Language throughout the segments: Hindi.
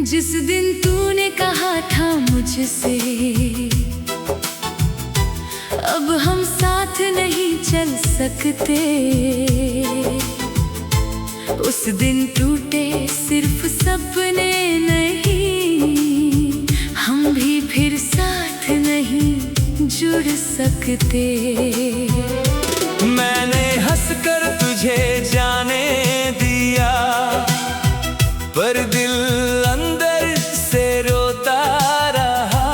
जिस दिन तूने कहा था मुझसे अब हम साथ नहीं चल सकते, उस दिन टूटे सिर्फ सपने नहीं, हम भी फिर साथ नहीं जुड़ सकते। मैंने हंसकर तुझे जाने दिया, पर दिल अंदर से रोता रहा।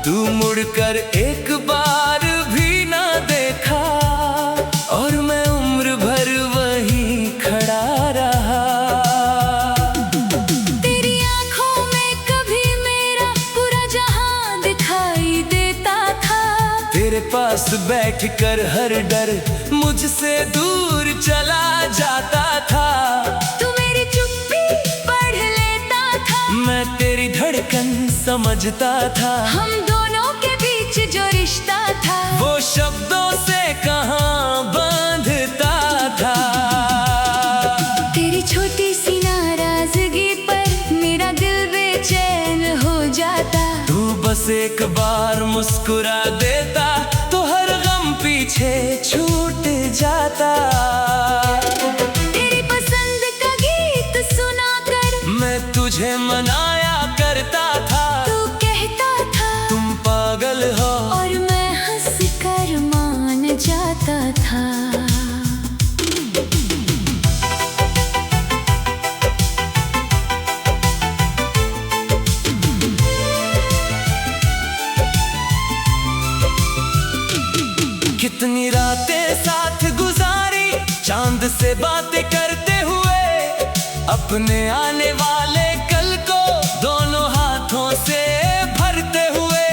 तू मुड़कर एक बार भी ना देखा, और मैं उम्र भर वहीं खड़ा रहा। तेरी आंखों में कभी मेरा पूरा जहां दिखाई देता था, तेरे पास बैठकर हर डर मुझसे दूर चला जाता था। मैं तेरी धड़कन समझता था, हम दोनों के बीच जो रिश्ता था वो शब्दों से कहाँ बांधता था। तेरी छोटी सी नाराजगी पर मेरा दिल बेचैन हो जाता। तू बस एक बार मुस्कुरा देता तो हर गम पीछे छूट जाता। तेरी पसंद का गीत सुनाकर मैं तुझे मनाया करता था। तू कहता था तुम पागल हो, और मैं हंसकर मान जाता था। कितनी रातें साथ गुजारी चांद से बातें करते हुए, अपने आने वाले कल को दोनों हाथों से भरते हुए।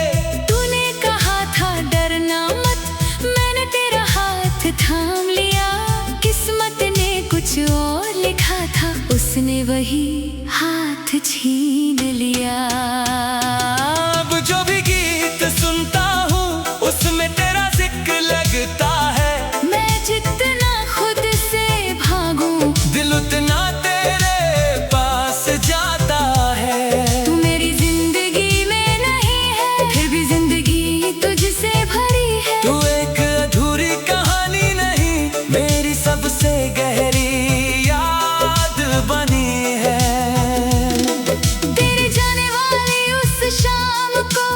तूने कहा था डरना मत, मैंने तेरा हाथ थाम लिया। किस्मत ने कुछ और लिखा था, उसने वही हाथ छीन लिया। अब जो भी गीत सुनता हूँ उसमें तेरा जिक्र लगता है। मैं जितना खुद से भागूं दिल उतना तेरे पास जाता है। तू मेरी जिंदगी में नहीं है, फिर भी जिंदगी तुझसे भरी है। तू एक अधूरी कहानी नहीं, मेरी सबसे गहरी याद बनी है। तेरे जाने वाली उस शाम को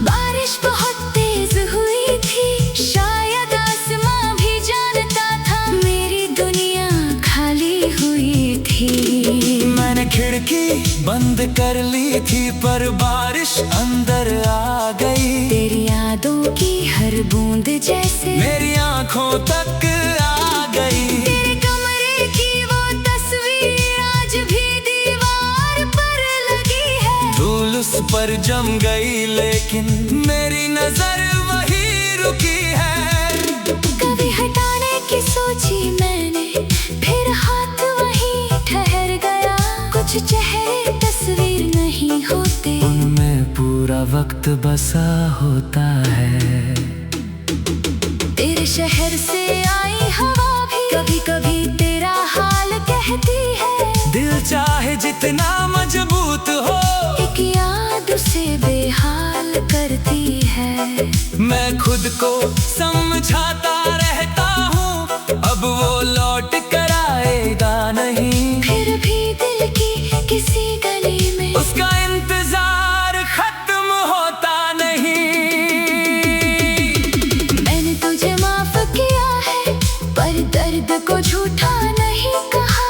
बारिश बहुत तेज हुई थी, शायद आसमां भी जानता था मेरी दुनिया खाली हुई थी। मैंने खिड़की बंद कर ली थी पर बारिश अंदर आ गई। तेरी यादों की हर बूंद जैसे मेरी आंखों तक आ गई। तेरे कमरे की वो तस्वीर आज भी दीवार पर लगी है। धूल उस पर जम गई लेकिन मेरी नजर वही रुकी है। कभी हटाने की सोची मैंने, फिर हाथ वहीं ठहर गया। कुछ चेहरे तस्वीर नहीं होते, उनमें पूरा वक्त बसा होता है। तेरे शहर से आई हवा भी कभी कभी तेरा हाल कहती है। दिल चाहे जितना मजबूत हो, एक याद उसे बेहाल करती है। मैं खुद को समझाता रहता हूँ अब वो लौट कर आएगा नहीं। फिर भी दिल की किसी गली में उसका इंतजार खत्म होता नहीं। मैंने तुझे माफ किया है, पर दर्द को झूठा नहीं कहा।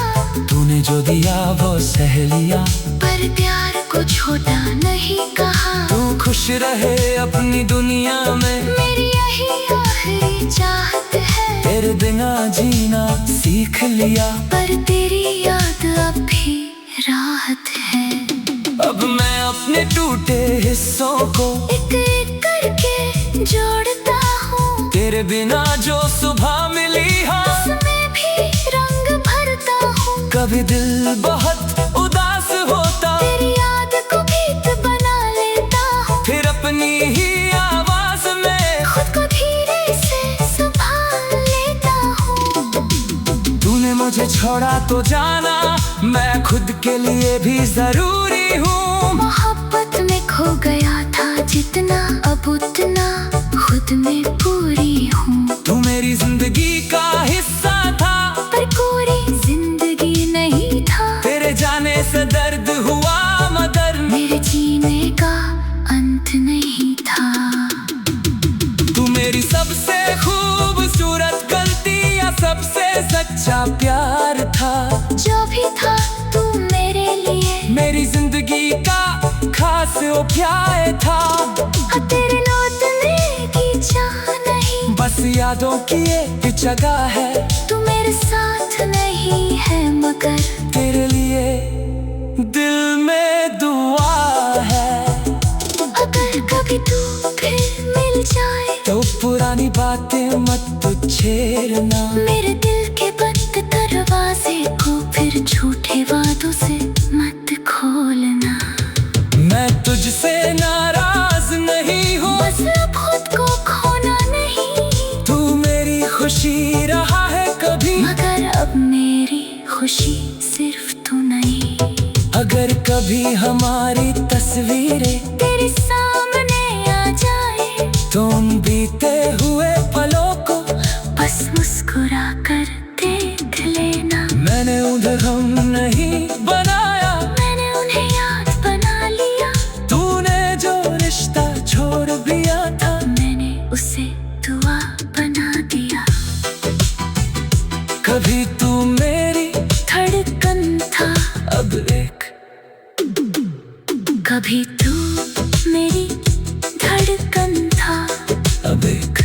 तूने जो दिया वो सह लिया, पर प्यार को छोटा नहीं कहा। तू खुश रहे अपनी दुनिया में, मेरी यही आखिरी चाहत है। तेरे बिना जीना सीख लिया, पर तेरी याद अब भी राहत है। अपने टूटे हिस्सों को एक एक करके जोड़ता हूँ। तेरे बिना जो सुबह मिली हाँ, उसमें भी रंग भरता हूँ। कभी दिल बहुत उदास होता, तेरी याद को गीत बना लेता हूँ। फिर अपनी ही आवाज में खुद को धीरे से संभाल लेता हूँ। तूने मुझे छोड़ा तो जाना, मैं खुद के लिए भी जरूरी हूँ। मोहब्बत में खो गया था जितना, अब उतना खुद में पूरी हूँ। तू मेरी जिंदगी का हिस्सा था, पर पूरी जिंदगी नहीं था। तेरे जाने से दर्द हुआ मगर मेरे जीने का अंत नहीं था। तू मेरी सबसे खूबसूरत गलती या सबसे सच्चा प्यार था। जो भी था तू मेरे लिए मेरी जिंदगी का खास उपाय था। हाँ, तेरे लौटने की चाह नहीं, बस यादों की एक जगह है। तू मेरे साथ नहीं है मगर तेरे लिए दिल में दुआ है। अगर कभी तू फिर मिल जाए तो पुरानी बातें मत तू छेड़ना। मेरे दिल के बंद दरवाजे को फिर झूठे वादों से मत खोलना। मैं तुझसे नाराज नहीं हूँ, बस अब खुद को खोना नहीं। तू मेरी खुशी रहा है कभी, मगर अब मेरी खुशी सिर्फ तू नहीं। अगर कभी हमारी तस्वीरें तेरे सामने आ जाए तो उन बीते हुए पलों को बस मुस्कुरा कर देख लेना। मैंने उन्हें गम नहीं बनाया, मैंने उन्हें याद बना लिया। तूने जो रिश्ता छोड़ दिया था, मैंने उसे दुआ बना दिया। कभी तू मेरी धड़कन था, अब एक, कभी तू मेरी धड़कन था। अब एक।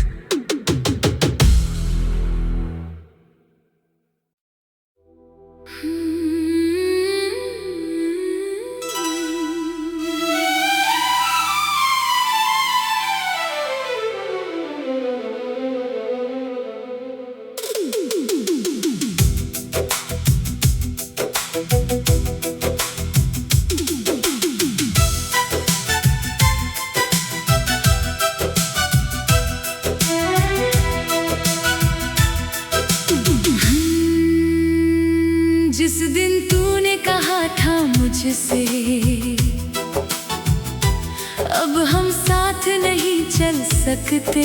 जिस दिन तूने कहा था मुझसे अब हम साथ नहीं चल सकते,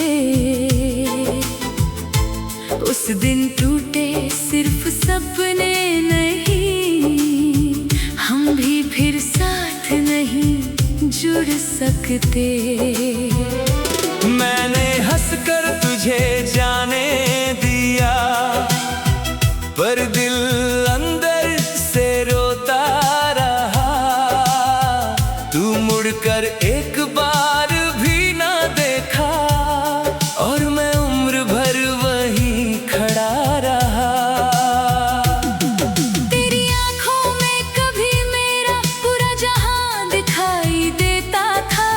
उस दिन टूटे सिर्फ सपने नहीं, हम भी फिर साथ नहीं जुड़ सकते। मैंने हंसकर तुझे जाने दिया, पर दिल अंदर से रोता रहा। तू मुड़कर एक बार भी ना देखा, और मैं उम्र भर वहीं खड़ा रहा। तेरी आंखों में कभी मेरा पूरा जहां दिखाई देता था।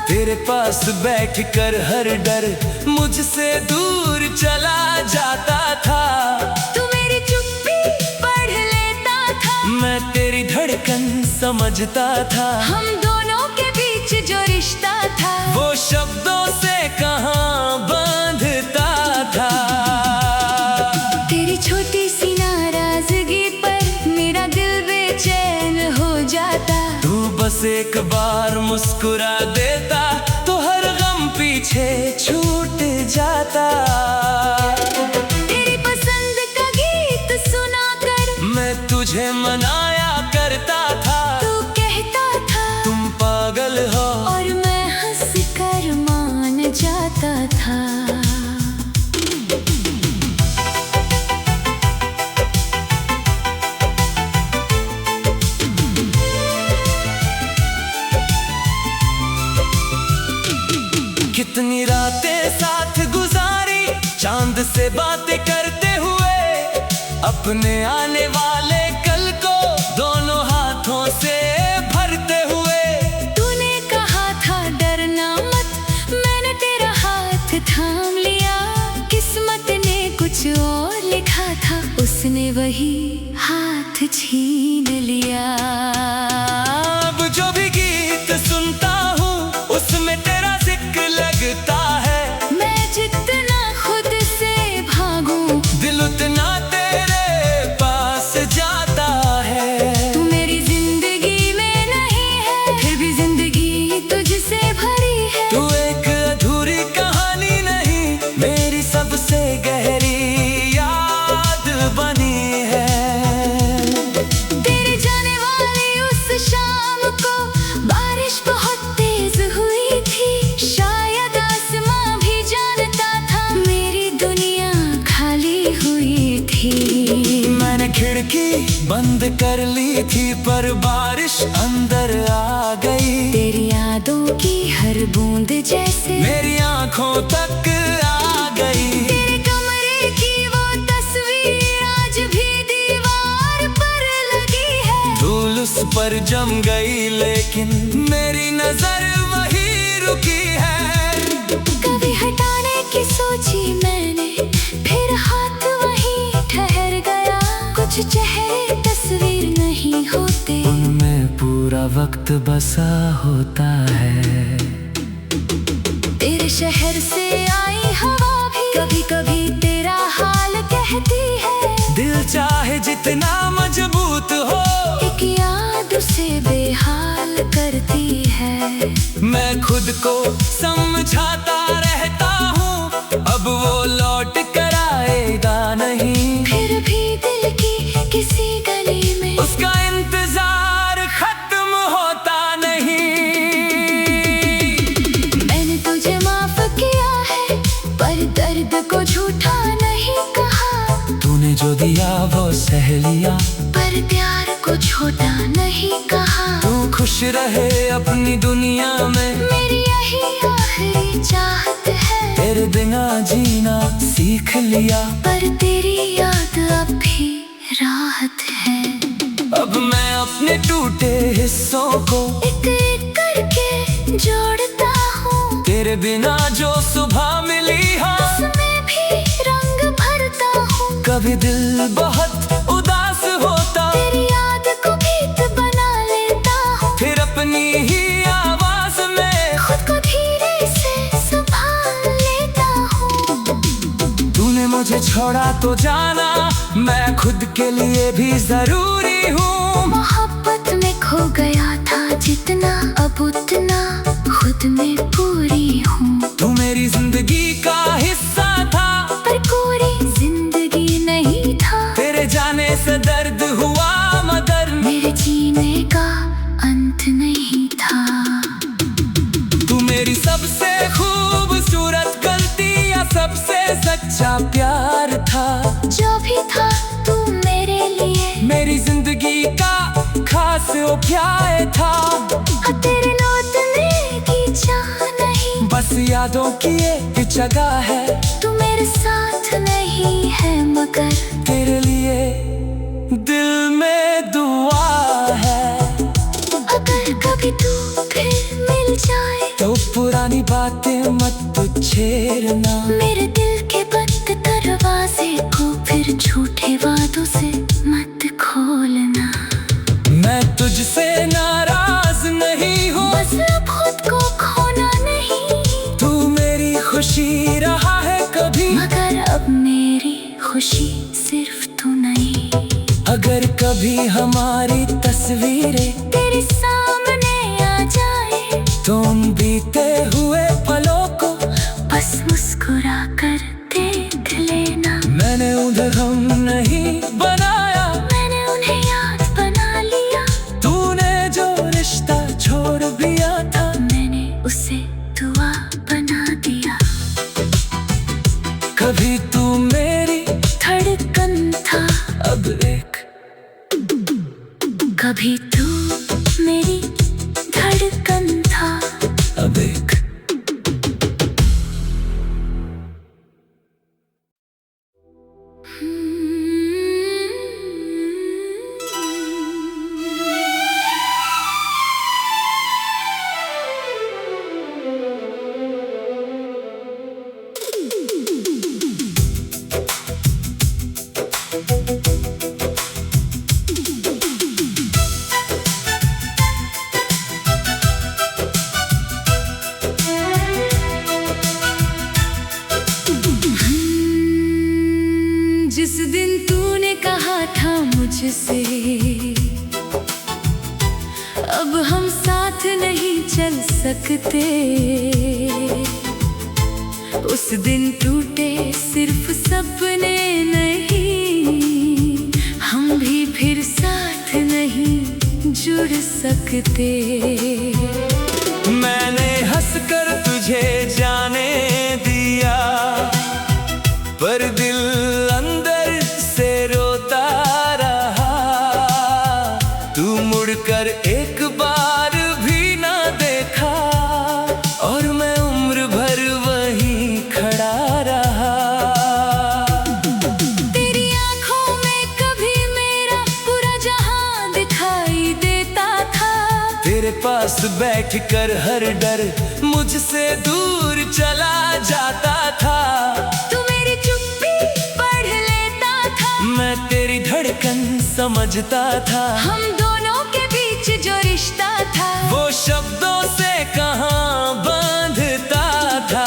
तेरे पास बैठकर हर डर मुझसे दूर चला जाता था। तू मेरी चुप्पी पढ़ लेता था, मैं तेरी धड़कन समझता था। हम दोनों के बीच जो रिश्ता था वो शब्दों से कहाँ बांधता था। तेरी छोटी सी नाराजगी पर मेरा दिल बेचैन हो जाता। तू बस एक बार मुस्कुरा देता तो हर गम पीछे छूट जाता। तेरी पसंद का गीत सुनाकर मैं तुझे मनाया करता था। तू कहता था तुम पागल हो, और मैं हंस कर मान जाता था। कितनी रातें साथ गुजारी चांद से बातें करते हुए, अपने आने वाले कल को दोनों हाथों से भरते हुए। तूने वही हाथ छीन लिया। अब जो भी गीत सुनता हूँ उसमें तेरा जिक्र लगता है। मैं जितना खुद से भागूं दिल उतना तेरे पास जाता है। तू मेरी जिंदगी में नहीं है, फिर भी जिंदगी तुझसे भरी है। तू एक अधूरी कहानी नहीं, मेरी सबसे गहरी याद बनी है। तेरे जाने वाली उस शाम को बारिश बहुत तेज हुई थी। शायद आसमां भी जानता था मेरी दुनिया खाली हुई थी। मैंने खिड़की बंद कर ली थी पर बारिश अंदर आ गई। तेरी यादों की हर बूंद जैसे मेरी आंखों तक आ गई। तेरे कमरे की वो तस्वीर आज भी दीवार पर लगी है। धूल उस पर जम गई लेकिन मेरी नजर वही रुकी है। कभी हटाने की सोची मैंने, फिर हाथ वहीं ठहर गया। कुछ चेहरे तस्वीर नहीं होते, उनमें पूरा वक्त बसा होता है। तेरे शहर से आई हवा भी कभी कभी तेरा हाल कहती है। दिल चाहे जितना मजबूत हो, एक याद उसे बेहाल करती है। मैं खुद को समझाता रहता हूँ अब वो लौट कर आएगा नहीं। फिर भी दिल की किसी गली में उसका इंतजार खत्म होता नहीं। मैंने तुझे माफ किया है पर दर्द को झूठा नहीं कहा। तूने जो दिया वो सह लिया पर प्यार को छोटा नहीं कहा। तू खुश रहे अपनी दुनिया में, मेरी यही आखिरी चाहत है। तेरे बिना जीना सीख लिया पर तेरी याद अब भी राहत है। अब मैं अपने टूटे हिस्सों को एक एक करके जोड़ता हूँ। तेरे बिना जो सुबह मिली हो उसमें भी रंग भरता हूँ। कभी दिल बहुत उदास होता, तेरी याद को गीत बना लेता हूँ। फिर अपनी ही आवाज में खुद को धीरे से संभाल लेता हूँ। तूने मुझे छोड़ा तो जाना मैं खुद के लिए भी जरूरी हूँ। मोहब्बत में खो गया था जितना, अब उतना खुद में पूरी हूँ। तू मेरी जिंदगी का हिस्सा था पर पूरी जिंदगी नहीं था। तेरे जाने से दर्द हुआ मगर मेरे जीने का अंत नहीं था। तू मेरी सबसे खूबसूरत गलती या सबसे सच्चा प्यार था। जो भी था तू मेरे लिए मेरी जिंदगी का खास उपाय था। हाँ, तेरे लौटने की चाह नहीं, बस यादों की एक जगह है। तू मेरे साथ नहीं है मगर तेरे लिए दिल में दुआ है। अगर कभी तू फिर मिल जाए तो पुरानी बातें मत छेड़ना। मेरे दिल के बंद दरवाजे को फिर झूठे वादों से मत खोलना। मैं तुझसे नाराज नहीं हूँ, बस अब खुद को खोना नहीं। तू मेरी खुशी रहा है कभी, मगर अब मेरी खुशी सिर्फ तू नहीं। अगर कभी हमारी तस्वीरें तेरे सामने आ जाए तो उन बीते हुए पलों को बस मुस्कुरा कर देख लेना। मैंने उन्हें हम नहीं बनाया, मैंने उन्हें याद बना लिया। तूने जो रिश्ता छोड़ दिया था मैंने उसे दुआ बना दिया। कभी तू मेरी धड़कन था अब एक, कभी तू मेरी धड़कन था अब एक। अब हम साथ नहीं चल सकते। उस दिन टूटे सिर्फ सपने नहीं, हम भी फिर साथ नहीं जुड़ सकते। मैंने हंसकर तुझे जाने दिया, पर दिल अंदर से रोता रहा। तू मुड़कर एक बार भी ना देखा, और मैं उम्र भर वहीं खड़ा रहा। तेरी आंखों में कभी मेरा पूरा जहां दिखाई देता था। तेरे पास बैठकर हर डर मुझसे दूर चला जाता था। तू मेरी चुप्पी पढ़ लेता था, मैं तेरी धड़कन समझता था। हम दोनों के बीच जो रिश्ता था, वो शब्दों से कहाँ बांधता था।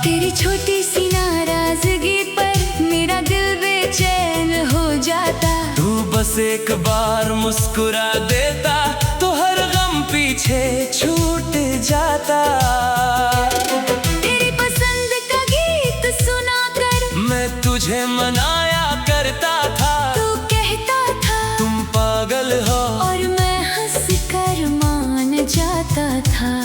तेरी छोटी सी नाराजगी पर मेरा दिल बेचैन हो जाता। तू बस एक बार मुस्कुरा देता, तो हर गम पीछे छूट जाता। तेरी पसंद का गीत सुनाकर मैं तुझे मनाया करता था। तू कहता था तुम पागल हो, और मैं हंसकर मान जाता था।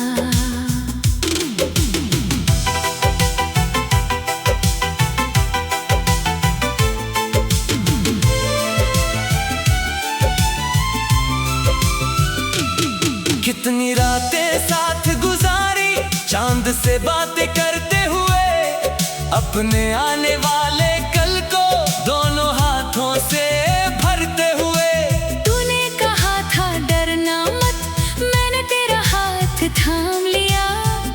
कितनी रातें साथ गुजारी, चांद से बातें करते हुए, अपने आने वाले कल को दोनों हाथों से भरते हुए। तूने कहा था डरना मत, मैंने तेरा हाथ थाम लिया।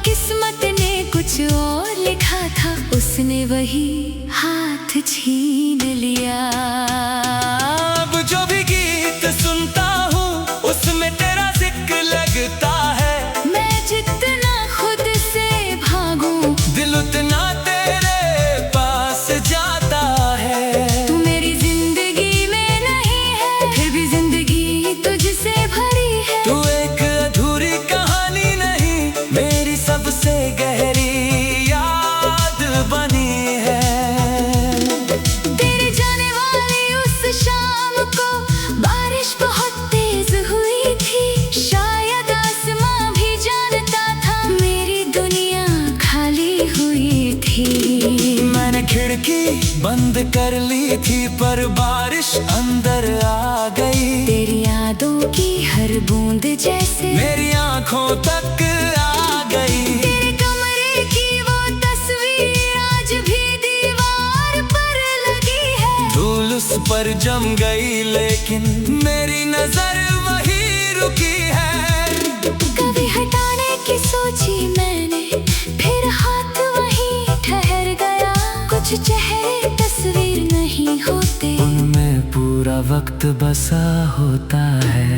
किस्मत ने कुछ और लिखा था, उसने वही हाथ छीन लिया। अब जो भी गीत सुनता हूँ, उसमें तेरा जिक्र लगता है। मैं जितना खुद से भागूं, दिल उतना तेरे पास जाता है। तू मेरी जिंदगी में नहीं है, फिर भी जिंदगी तुझसे भरी है। तू एक अधूरी कहानी नहीं, मेरी सबसे गहरी याद बनी है। तेरे जाने वाली उस शाम को बारिश बहुत तेज हुई थी। शायद आसमां भी जानता था मेरी दुनिया खाली हुई थी। मैंने खिड़की बंद कर ली थी, पर बारिश अंदर आ गई। तेरी यादों की हर बूंद जैसे मेरी आंखों तक आ गई। तेरे कमरे की वो तस्वीर आज भी दीवार पर लगी है। धूल उस पर जम गई, लेकिन मेरी नजर वही रुकी है। कभी हटाने की सोची मैंने, फिर हाथ वहीं ठहर गया। कुछ चेहरे तस्वीर नहीं होते, उनमें पूरा वक्त बसा होता है।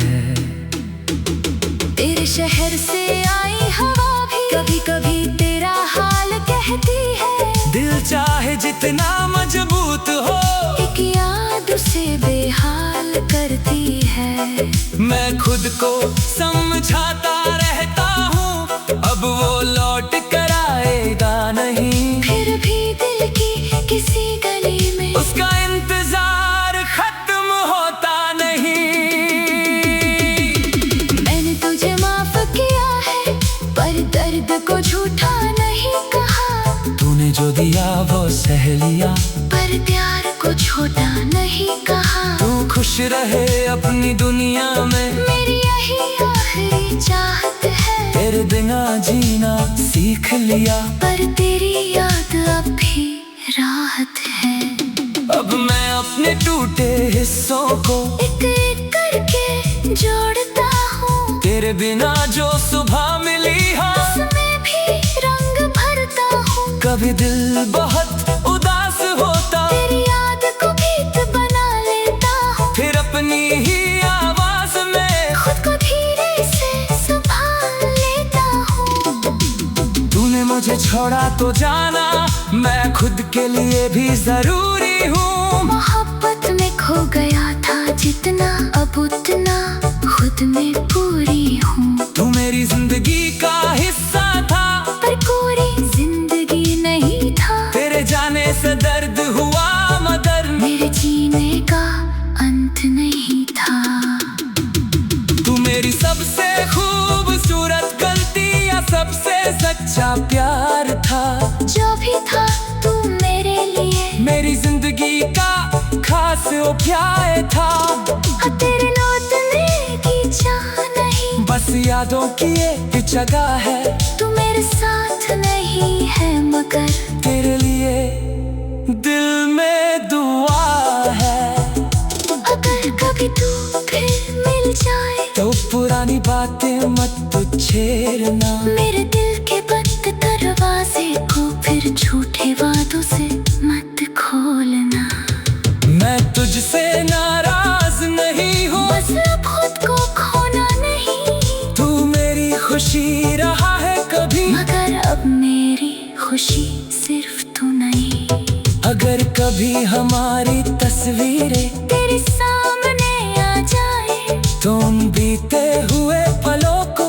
तेरे शहर से आई हवा भी कभी कभी तेरा हाल कहती है। दिल चाहे जितना मजबूत हो, एक याद उसे बेहाल करती है। मैं खुद को समझाता रहता हूँ, अब वो लौट कर आएगा नहीं। फिर भी दिल की किसी गली में उसका इंतजार खत्म होता नहीं। मैंने तुझे माफ किया है, पर दर्द को झूठा नहीं कहा। तूने जो दिया वो सह लिया, पर प्यार को छोटा नहीं कहा। तू खुश रहे अपनी दुनिया में, मेरी यही आखिरी चाहत है। तेरे बिना जीना सीख लिया, पर तेरी याद अब भी राहत है। अब मैं अपने टूटे हिस्सों को एक एक करके जोड़ता हूँ। तेरे बिना जो सुबह मिली है, उसमें भी रंग भरता हूँ। कभी दिल बहुत उदास होता, तेरी याद को गीत बना लेता हूँ। फिर अपनी ही आवाज में खुद को धीरे से संभाल लेता हूँ। तूने मुझे छोड़ा तो जाना, मैं खुद के लिए भी जरूरी हूँ। मोहब्बत में खो गया था जितना, अब उतना खुद सच्चा प्यार था। जो भी था तू मेरे लिए, मेरी जिंदगी का खास उपाय था। तेरे लौटने की चाह नहीं, बस यादों की एक जगह है। तू मेरे साथ नहीं है मगर तेरे लिए दिल में दुआ है। अगर कभी तू फिर मिल जाए तो पुरानी बातें मत तू छेड़ना। मेरे दिल के बंद दरवाजे को फिर झूठे वादों से मत खोलना। मैं तुझसे नाराज नहीं हूँ, बस अब खुद को खोना नहीं। तू मेरी खुशी रहा है कभी, मगर अब मेरी खुशी सिर्फ तू नहीं। अगर कभी हमारी तस्वीरें तेरे सामने आ जाए तो उन बीते हुए पलों को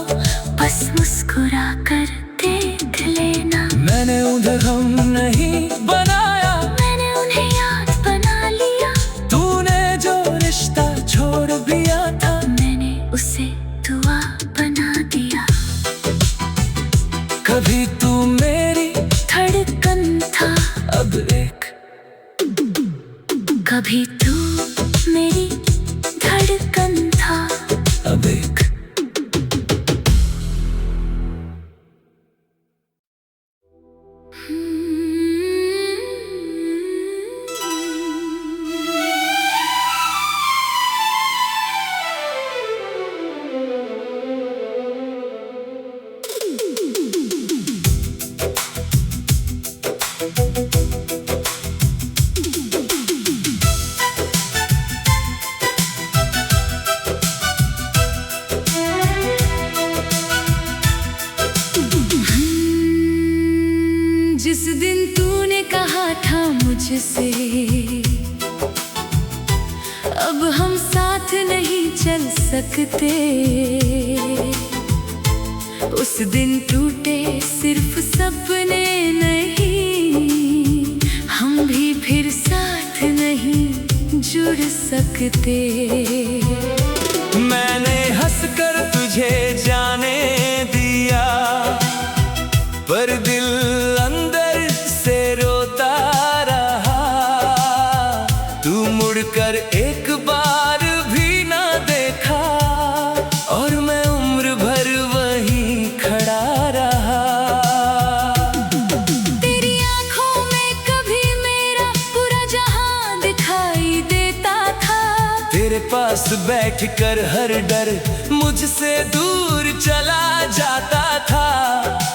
बस मुस्कुरा कर देख लेना। मैंने उन्हें गम नहीं बनाया, मैंने उन्हें याद बना लिया। तूने जो रिश्ता छोड़ दिया था, मैंने उसे दुआ बना दिया। कभी तू मेरी धड़कन था, अब एक कभी तू मेरी धड़कन था, अब एक। जिस दिन तूने कहा था मुझसे अब हम साथ नहीं चल सकते, उस दिन टूटे सिर्फ सपने नहीं, हम भी फिर साथ नहीं जुड़ सकते। मैंने हंसकर तुझे जाने दिया, पर दिल अंदर से रोता रहा। तू मुड़कर एक बार भी ना देखा, और मैं उम्र भर वहीं खड़ा रहा। तेरी आंखों में कभी मेरा पूरा जहां दिखाई देता था, तेरे पास बैठकर हर डर मुझसे दूर चला जाता था।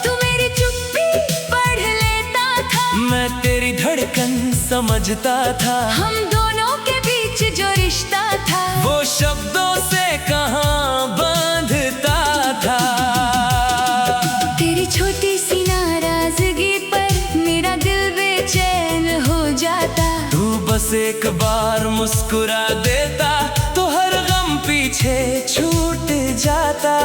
तू मेरी चुप्पी पढ़ लेता था, मैं तेरी धड़कन समझता था। हम दोनों के बीच जो रिश्ता था वो शब्दों से कहाँ बांधता था। तेरी छोटी सी नाराजगी पर मेरा दिल बेचैन हो जाता। तू बस एक बार मुस्कुरा देता तो हर गम पीछे छूट जाता।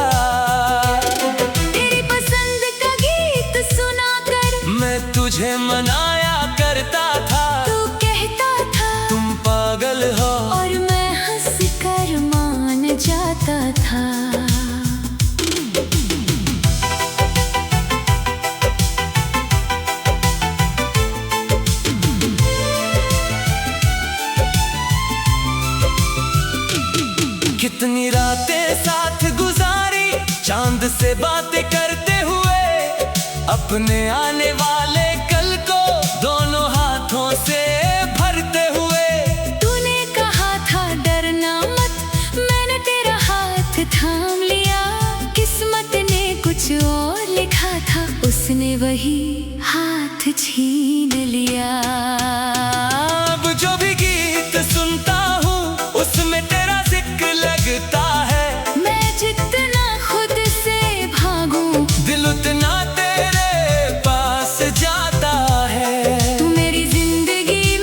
तेरी पसंद का गीत सुनाकर मैं तुझे मनाया करता था। तू कहता था तुम पागल हो, और मैं हंस कर मान जाता था। कितनी रातें साथ गुजारी चांद से बातें करते हुए, अपने आने वाले कल को दोनों हाथों से भरते हुए। तूने कहा था डरना मत, मैंने तेरा हाथ थाम लिया। किस्मत ने कुछ और लिखा था, उसने वही हाथ छीन लिया। अब जो भी गीत सुनता हूँ उसमें तेरा जिक्र लगता है। मैं जितना खुद से भागूं दिल उतना तेरे पास जाता है। तू मेरी जिंदगी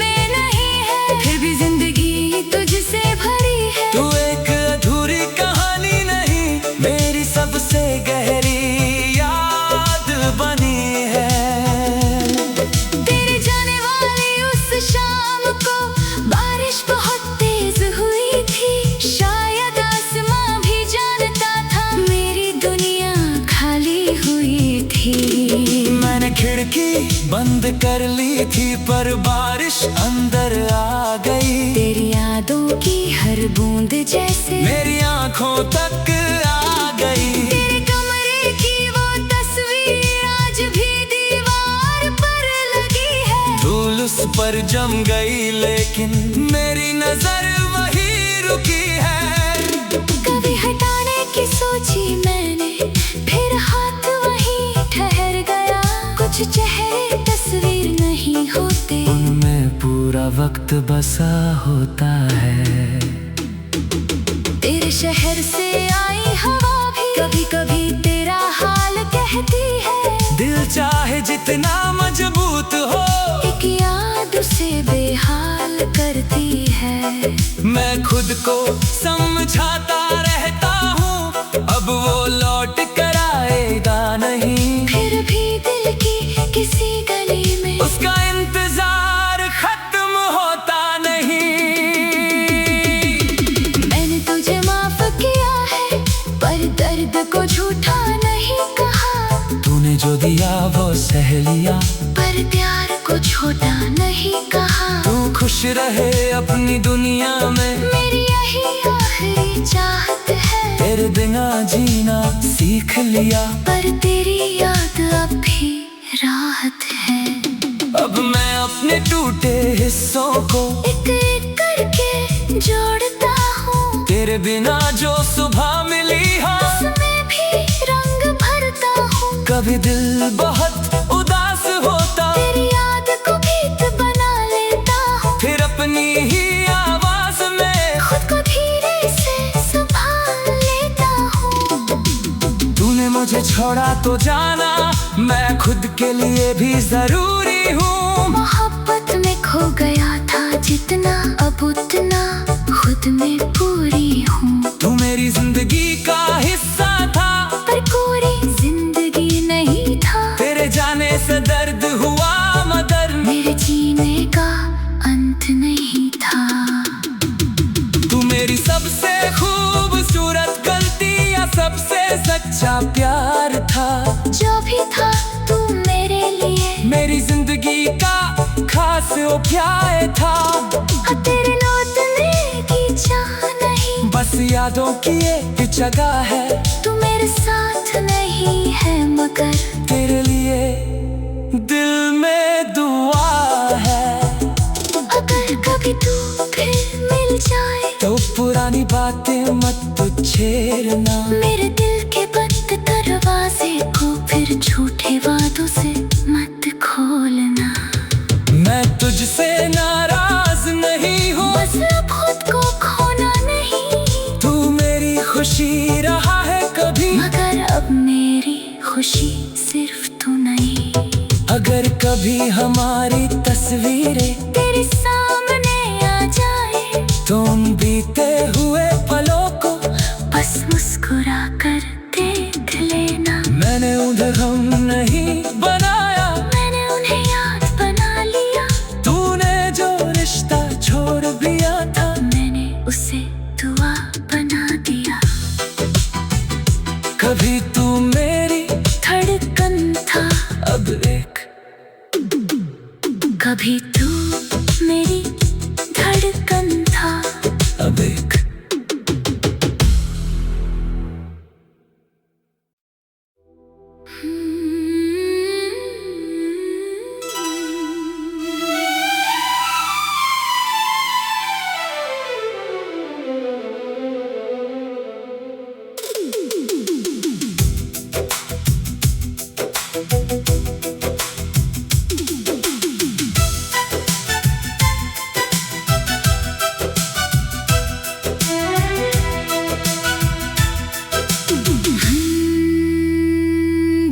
खिड़की बंद कर ली थी पर बारिश अंदर आ गई। तेरी यादों की हर बूंद जैसे मेरी आंखों तक आ गई। तेरे कमरे की वो तस्वीर आज भी दीवार पर लगी है। धूल उस पर जम गई लेकिन मेरी नजर वही रुकी है। कभी हटाने की सोची मैंने, फिर हाथ वहीं ठहर गया। कुछ चेहरे तस्वीर नहीं होते, उनमें पूरा वक्त बसा होता है। तेरे शहर से आई हवा भी कभी कभी तेरा हाल कहती है। दिल चाहे जितना मजबूत हो, एक याद उसे बेहाल करती है। मैं खुद को समझाता रहता हूँ, अब वो लौट कर आएगा नहीं। फिर भी दिल की किसी गली में उसका इंतजार खत्म होता नहीं। मैंने तुझे माफ किया है, पर दर्द को झूठा नहीं कहा। तूने जो दिया वो सह लिया, पर प्यार को छोटा नहीं कहा। तू खुश रहे अपनी दुनिया में, मेरी यही आखिरी चाहत है। तेरे बिना जीना सीख लिया, पर तेरी याद अब भी राहत है। अब मैं अपने टूटे हिस्सों को एक एक करके जोड़ता हूँ। तेरे बिना जो सुबह मिली है, उसमें भी रंग भरता हूँ। कभी दिल बहुत उदास होता, तेरी याद को गीत बना लेता हूँ। फिर अपनी ही आवाज में खुद को धीरे से संभाल लेता हूँ। तूने मुझे छोड़ा तो जाना, मैं खुद के लिए भी जरूरी हूँ। मोहब्बत में खो गया था जितना, अब उतना खुद में पूरी हूँ। तू मेरी जिंदगी का हिस्सा था, पर पूरी जिंदगी नहीं था। तेरे जाने से दर्द हुआ मगर मेरे जीने का अंत नहीं था। तू मेरी सबसे खूबसूरत गलती या सबसे सच्चा प्यार था। जो भी था तू मेरे लिए, मेरी जिंदगी का खास उपाय था। तेरे लौटने की चाह नहीं, बस यादों की एक जगह है। तू मेरे साथ नहीं है मगर तेरे लिए दिल में दुआ है। अगर कभी तू फिर मिल जाए, तो पुरानी बातें मत छेड़ना। मेरे दिल के बंद दरवाजे को फिर झूठे वादों से मत खोलना। मैं तुझसे नाराज नहीं हूँ, बस अब खुद को खोना नहीं। तू मेरी खुशी रहा है कभी, मगर अब मेरी खुशी सिर्फ तू नहीं। अगर कभी हमारी तस्वीरें तेरे सामने आ जाए, तुम बीते हुए पलों को बस मुस्कुरा कर देख लेना। मैंने उन्हें हम नहीं बनाया, मैंने उन्हें याद बना लिया। तूने जो रिश्ता छोड़ दिया था, मैंने उसे दुआ बना दिया। कभी तू मेरी धड़कन था, अब एक, कभी तू मेरी धड़कन था, अब एक।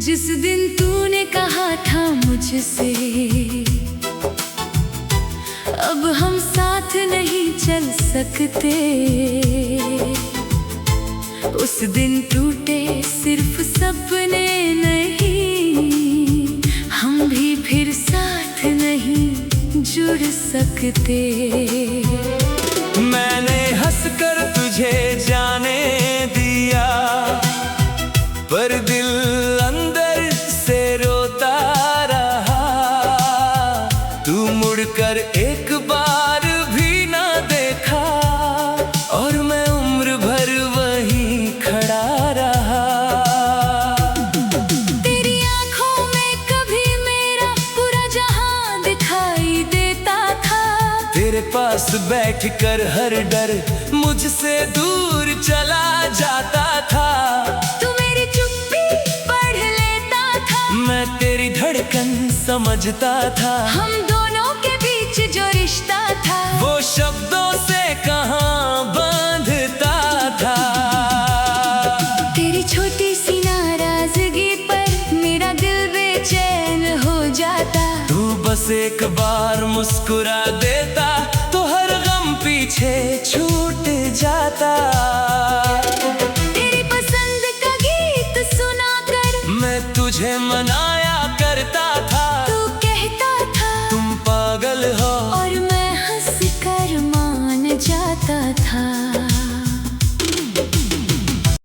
जिस दिन तूने कहा था मुझसे अब हम साथ नहीं चल सकते, उस दिन टूटे सिर्फ सपने नहीं, हम भी फिर साथ नहीं जुड़ सकते। मैंने हंसकर तुझे जाने दिया, पर दिल अंदर से रोता रहा। खड़ा रहा। तेरी आंखों में कभी मेरा पूरा जहां दिखाई देता था। तेरे पास बैठकर हर डर मुझसे दूर चला जाता था। तू मेरी चुप्पी पढ़ लेता था, मैं तेरी धड़कन समझता था। हम दोनों के बीच जो रिश्ता था वो शब्दों से कहाँ बांधता था। तेरी छोटी सी नाराजगी पर मेरा दिल बेचैन हो जाता। तू बस एक बार मुस्कुरा देता तो हर गम पीछे छूट जाता।